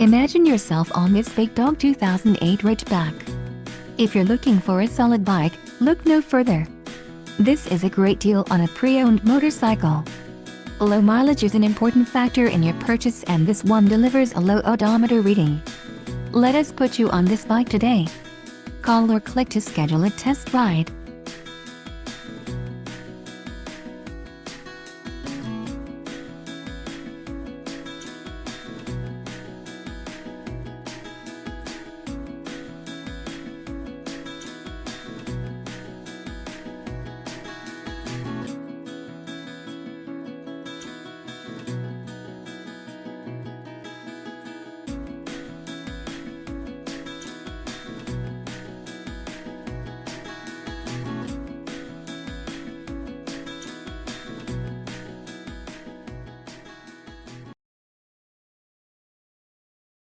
Imagine yourself on this big dog 2008 Ridgeback. If you're looking for a solid bike, look no further. This is a great deal on a pre-owned motorcycle. Low mileage is an important factor in your purchase, and this one delivers a low odometer reading. Let us put you on this bike today. Call or click to schedule a test ride.